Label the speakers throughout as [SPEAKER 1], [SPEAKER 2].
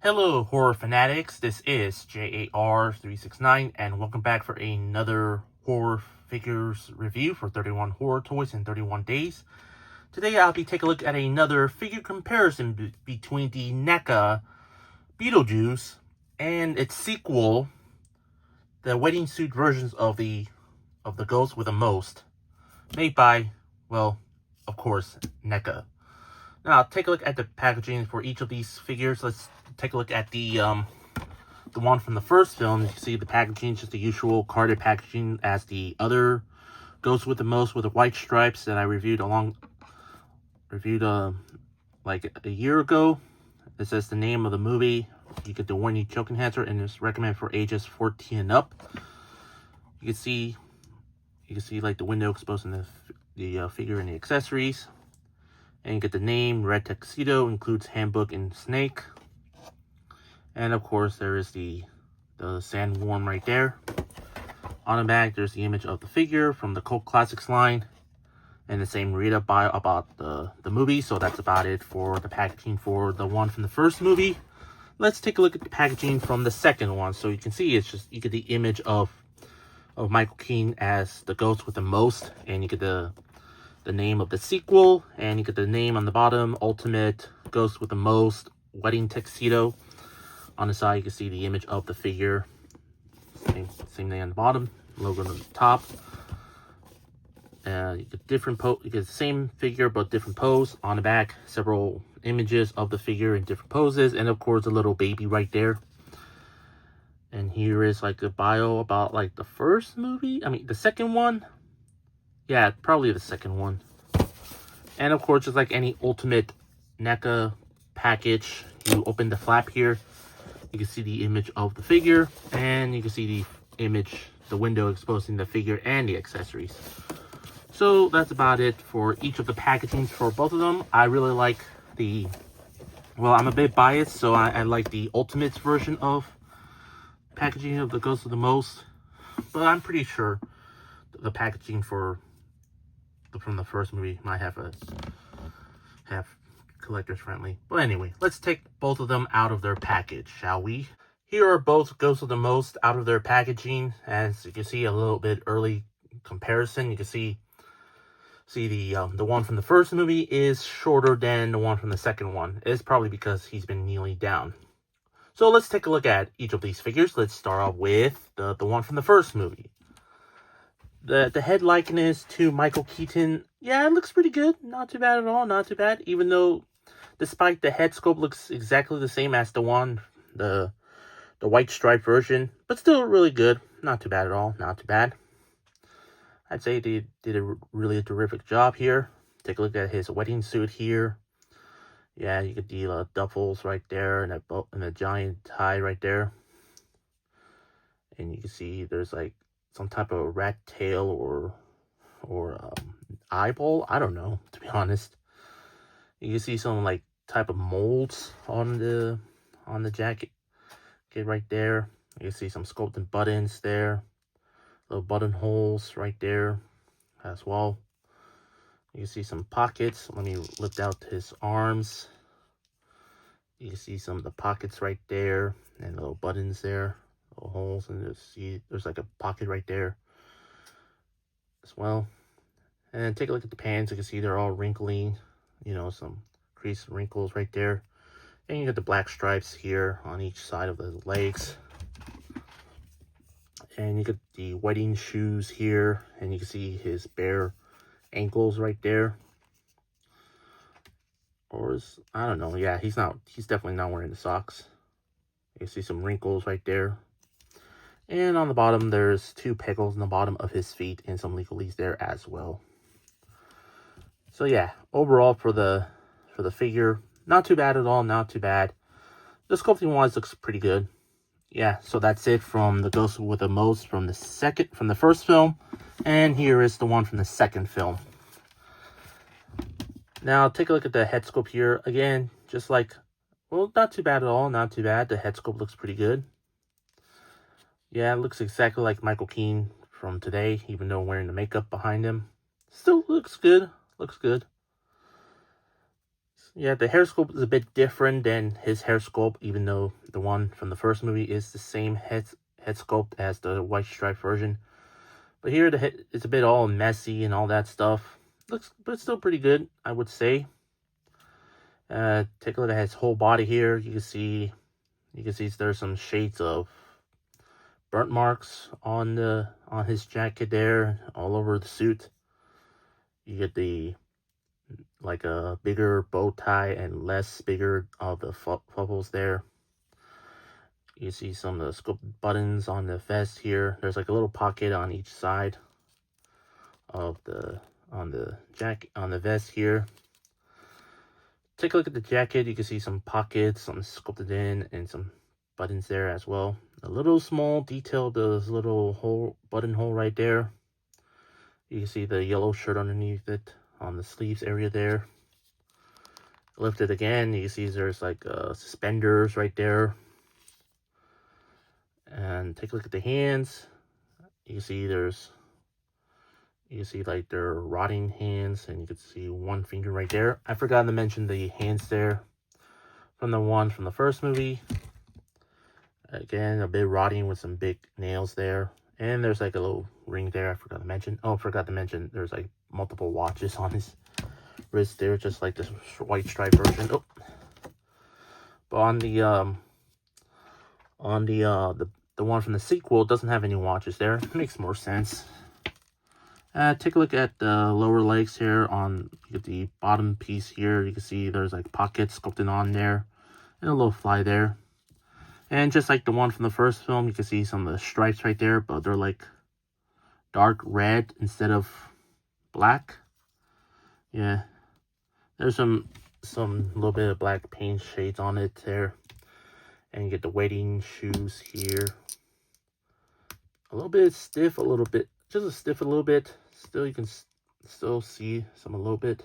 [SPEAKER 1] Hello, horror fanatics. This is J.A.R. 369, and welcome back for another horror figures review for 31 horror toys in 31 days. Today, I'll be taking a look at another figure comparison between the NECA Beetlejuice and its sequel, the wedding suit versions of the Ghost with the Most, made by, well, of course, NECA. Now, take a look at the packaging for each of these figures. Let's take a look at the one from the first film. You can see the packaging is just the usual carded packaging as the other Ghost with the Most with the white stripes that I reviewed like a year ago. It says the name of the movie. You get the warning choke enhancer, and it's recommended for ages 14 and up. You can see like the window exposing the figure and the accessories. And you get the name, red tuxedo, includes handbook and snake. And of course, there is the sandworm right there. On the back, there's the image of the figure from the Cult Classics line. And the same read-up about the movie. So that's about it for the packaging for the one from the first movie. Let's take a look at the packaging from the second one. So you can see it's just, you get the image of Michael Keaton as the Ghost with the Most. And you get the name of the sequel, and you get the name on the bottom, Ultimate Ghost with the Most Wedding Tuxedo. On the side, you can see the image of the figure. Same thing on the bottom, logo on the top. You get you get the same figure but different pose. On the back, several images of the figure in different poses, and of course, a little baby right there. And here is like a bio about like the first movie. I mean, the second one. Yeah, probably the second one. And of course, just like any Ultimate NECA package, you open the flap here. You can see the image of the figure, and you can see the window exposing the figure and the accessories. So that's about it for each of the packagings for both of them. I really like well, I'm a bit biased, so I like the Ultimates version of packaging of the Ghost of the Most. But I'm pretty sure the packaging from the first movie might have collectors friendly. But anyway, let's take both of them out of their package, shall we? Here are both Ghost of the Most out of their packaging. As you can see, a little bit early comparison. You can see the one from the first movie is shorter than the one from the second one. It's probably because he's been kneeling down. So let's take a look at each of these figures. Let's start off with the one from the first movie. The head likeness to Michael Keaton, yeah, it looks pretty good. Not too bad at all, not too bad. Even though, despite the head sculpt looks exactly the same as the white stripe version, but still really good. Not too bad at all, not too bad. I'd say they did a really terrific job here. Take a look at his wedding suit here. Yeah, you get the duffels right there, and a giant tie right there. And you can see there's like some type of rat tail or eyeball. I don't know, to be honest. You can see some like type of molds on the jacket. Okay, right there. You can see some sculpted buttons there. Little buttonholes right there as well. You can see some pockets. Let me lift out his arms. You can see some of the pockets right there, and little buttons there. Little holes, and there's like a pocket right there as well. And take a look at the pants. You can see they're all wrinkly, some crease wrinkles right there. And you got the black stripes here on each side of the legs. And you get the wedding shoes here, and you can see his bare ankles right there. I don't know, yeah, he's definitely not wearing the socks. You can see some wrinkles right there. And on the bottom, there's 2 pegals on the bottom of his feet and some legalese there as well. So yeah, overall for the figure, not too bad at all, not too bad. The sculpting wise looks pretty good. Yeah, so that's it from the Ghost with the Most from the first film, and here is the one from the second film. Now take a look at the head sculpt here again, just like, well, not too bad at all, not too bad. The head sculpt looks pretty good. Yeah, it looks exactly like Michael Keaton from today, even though wearing the makeup behind him. Still looks good. Looks good. Yeah, the hair sculpt is a bit different than his hair sculpt, even though the one from the first movie is the same head sculpt as the white stripe version. But here the head is a bit all messy and all that stuff. Looks, but it's still pretty good, I would say. Take a look at his whole body here. You can see there's some shades of burnt marks on his jacket there, all over the suit. You get the like a bigger bow tie and less bigger of the bubbles there. You see some of the scope buttons on the vest here. There's like a little pocket on each side of the vest here. Take a look at the jacket. You can see some pockets, some sculpted in, and some buttons there as well. A little small detail, this little buttonhole right there. You can see the yellow shirt underneath it on the sleeves area there. Lift it again, you can see there's like suspenders right there. And take a look at the hands. You can see like they're rotting hands, and you can see one finger right there. I forgot to mention the hands there from the one from the first movie. Again, a bit rotting with some big nails there. And there's like a little ring there I forgot to mention. Oh, I forgot to mention there's like multiple watches on his wrist there, just like this white stripe version. Oh. But on the one from the sequel, it doesn't have any watches there. It makes more sense. Take a look at the lower legs here. You get the bottom piece here. You can see there's like pockets sculpted on there, and a little fly there. And just like the one from the first film, you can see some of the stripes right there, but they're like dark red instead of black. Yeah, there's some little bit of black paint shades on it there. And you get the wading shoes here. A little bit stiff, just a stiff a little bit. Still, you can still see a little bit.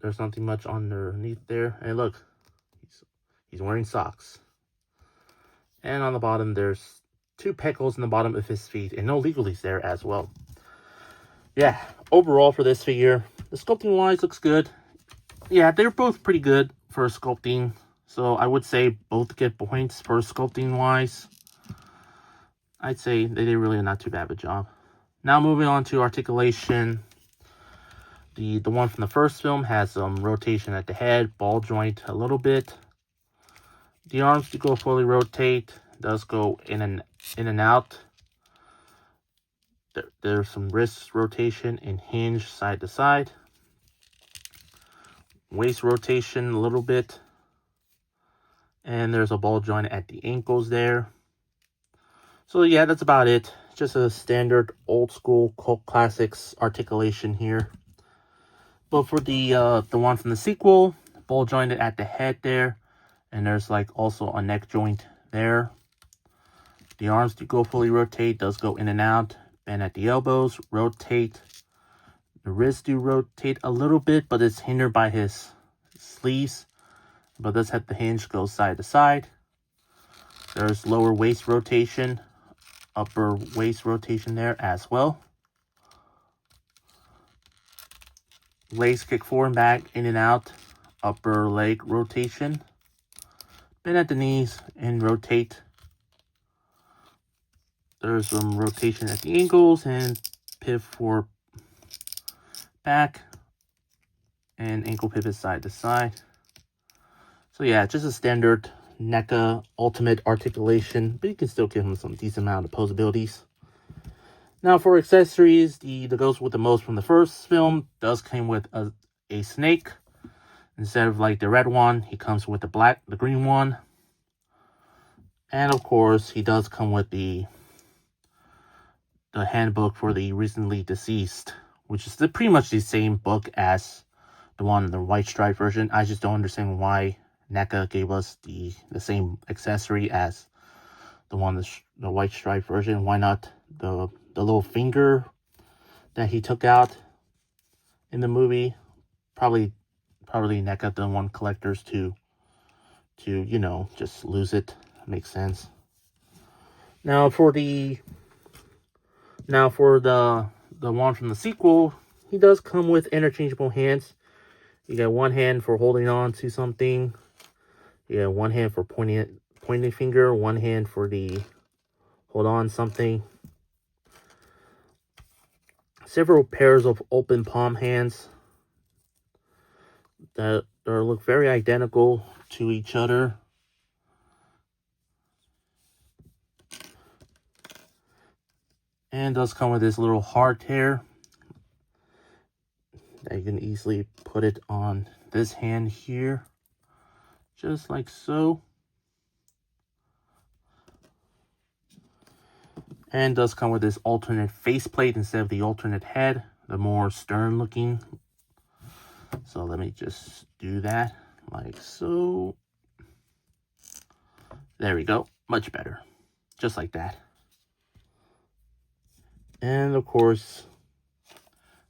[SPEAKER 1] There's nothing much underneath there. And look, he's wearing socks. And on the bottom, there's 2 peg holes in the bottom of his feet, and no legalies there as well. Yeah, overall for this figure, the sculpting wise looks good. Yeah, they're both pretty good for sculpting. So I would say both get points for sculpting wise. I'd say they did really not too bad of a job. Now moving on to articulation. The one from the first film has some rotation at the head, ball joint a little bit. The arms do go fully rotate, does go in and out. There's some wrist rotation and hinge side to side. Waist rotation a little bit. And there's a ball joint at the ankles there. So yeah, that's about it. Just a standard old school cult classics articulation here. But for the one from the sequel, ball jointed at the head there. And there's like also a neck joint there. The arms do go fully rotate, does go in and out. Bend at the elbows, rotate. The wrists do rotate a little bit, but it's hindered by his sleeves. But does have the hinge go side to side. There's lower waist rotation, upper waist rotation there as well. Legs kick forward and back, in and out, upper leg rotation. Bend at the knees and rotate. There's some rotation at the ankles and pivot for back and ankle pivot side to side. So yeah, just a standard NECA ultimate articulation, but you can still give him some decent amount of posabilities. Now for accessories, the goes with the most from the first film does come with a snake. Instead of like the red one, he comes with the green one. And of course, he does come with the handbook for the recently deceased, which is pretty much the same book as the one in the white stripe version. I just don't understand why NECA gave us the same accessory as the one the white stripe version. Why not the little finger that he took out in the movie? Probably NECA didn't want collectors to you know, just lose it. Makes sense. Now for the one from the sequel, he does come with interchangeable hands. You got one hand for holding on to something. You got one hand for pointing finger, one hand for the hold on something. Several pairs of open palm hands that look very identical to each other. And does come with this little heart here that you can easily put it on this hand here, just like so. And does come with this alternate faceplate instead of the alternate head, the more stern looking. So let me just do that like so. There we go, much better, just like that. And of course,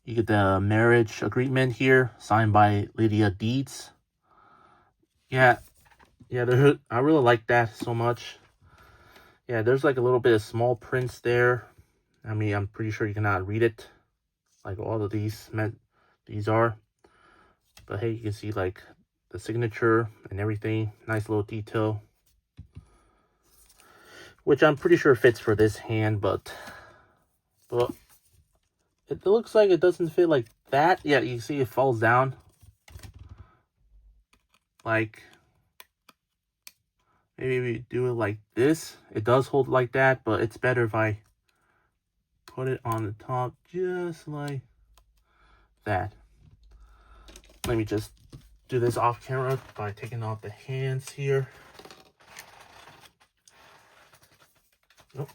[SPEAKER 1] you get the marriage agreement here, signed by Lydia Deeds. Yeah, I really like that so much. Yeah, there's like a little bit of small prints there. I mean, I'm pretty sure you cannot read it, like all of these are. But hey, you can see like the signature and everything. Nice little detail, which I'm pretty sure fits for this hand, but it looks like it doesn't fit like that. Yeah, you see it falls down. Like, maybe we do it like this. It does hold like that, but it's better if I put it on the top just like that. Let me just do this off camera by taking off the hands here. Oh.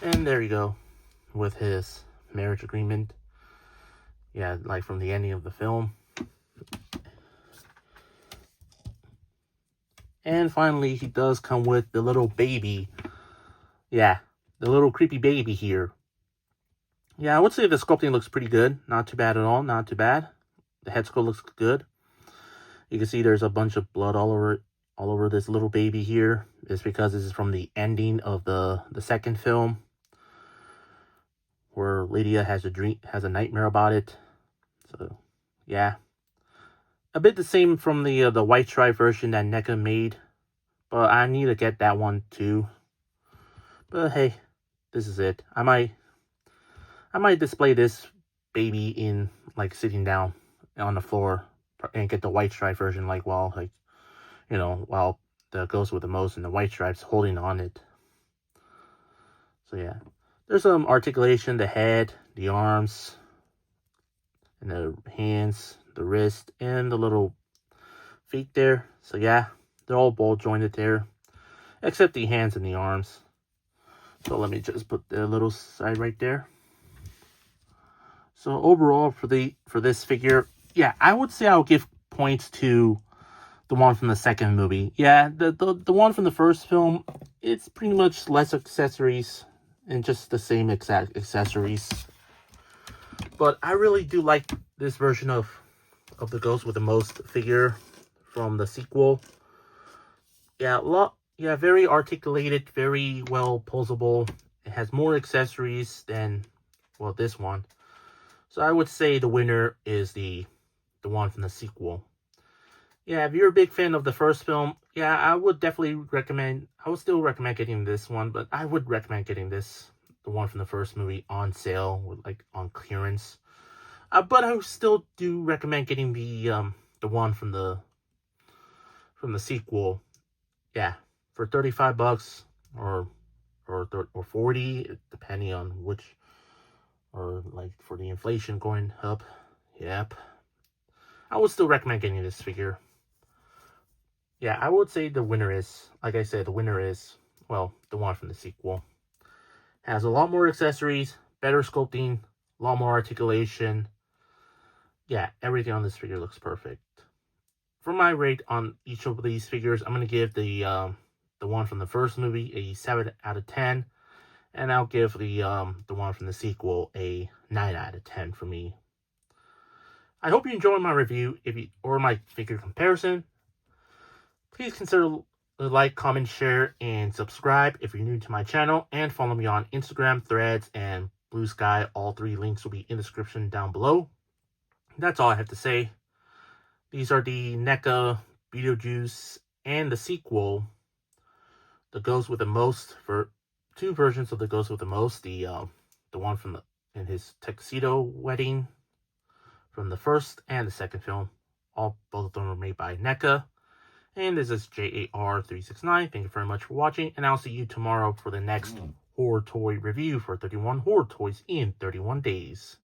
[SPEAKER 1] And there you go, with his marriage agreement. Yeah, like from the ending of the film. And finally, he does come with the little baby. Yeah, the little creepy baby here. Yeah, I would say the sculpting looks pretty good. Not too bad at all, not too bad. The head sculpt looks good. You can see there's a bunch of blood all over this little baby here. It's because this is from the ending of the second film, where Lydia has a nightmare about it. So, yeah. A bit the same from the white stripe version that NECA made, but I need to get that one too. But hey, this is it. I might display this baby in, like, sitting down on the floor and get the white stripe version, like, while the ghost with the most and the white stripes holding on it. So yeah, there's some articulation, the head, the arms, and the hands, the wrist, and the little feet there. So yeah, they're all ball jointed there, except the hands and the arms. So let me just put the little side right there. So overall for this figure, yeah, I would say I'll give points to the one from the second movie. Yeah, the one from the first film, it's pretty much less accessories and just the same exact accessories. But I really do like this version of the Ghost with the Most figure from the sequel. Yeah, very articulated, very well posable. It has more accessories than, well, this one. So I would say the winner is the one from the sequel. Yeah, if you're a big fan of the first film, yeah, I would still recommend getting this one, but I would recommend getting the one from the first movie on sale, with, like, on clearance. But I still do recommend getting the one from the sequel. Yeah, for $35 or 40, depending on which, or like for the inflation going up. Yep. I would still recommend getting this figure. Yeah, I would say the winner is, like I said, well, the one from the sequel. Has a lot more accessories, better sculpting, a lot more articulation. Yeah, everything on this figure looks perfect. For my rate on each of these figures, I'm going to give the one from the first movie a 7 out of 10. And I'll give the one from the sequel a 9 out of 10 for me. I hope you enjoyed my review or my figure comparison. Please consider like, comment, share, and subscribe if you're new to my channel, and follow me on Instagram, Threads, and Blue Sky. All 3 links will be in the description down below. That's all I have to say. These are the NECA Beetlejuice and the sequel, The Ghost with the Most, for 2 versions of The Ghost with the Most. The one from in his tuxedo wedding from the first and the second film. Both of them were made by NECA. And this is J.A.R. 369. Thank you very much for watching, and I'll see you tomorrow for the next horror toy review for 31 horror toys in 31 days.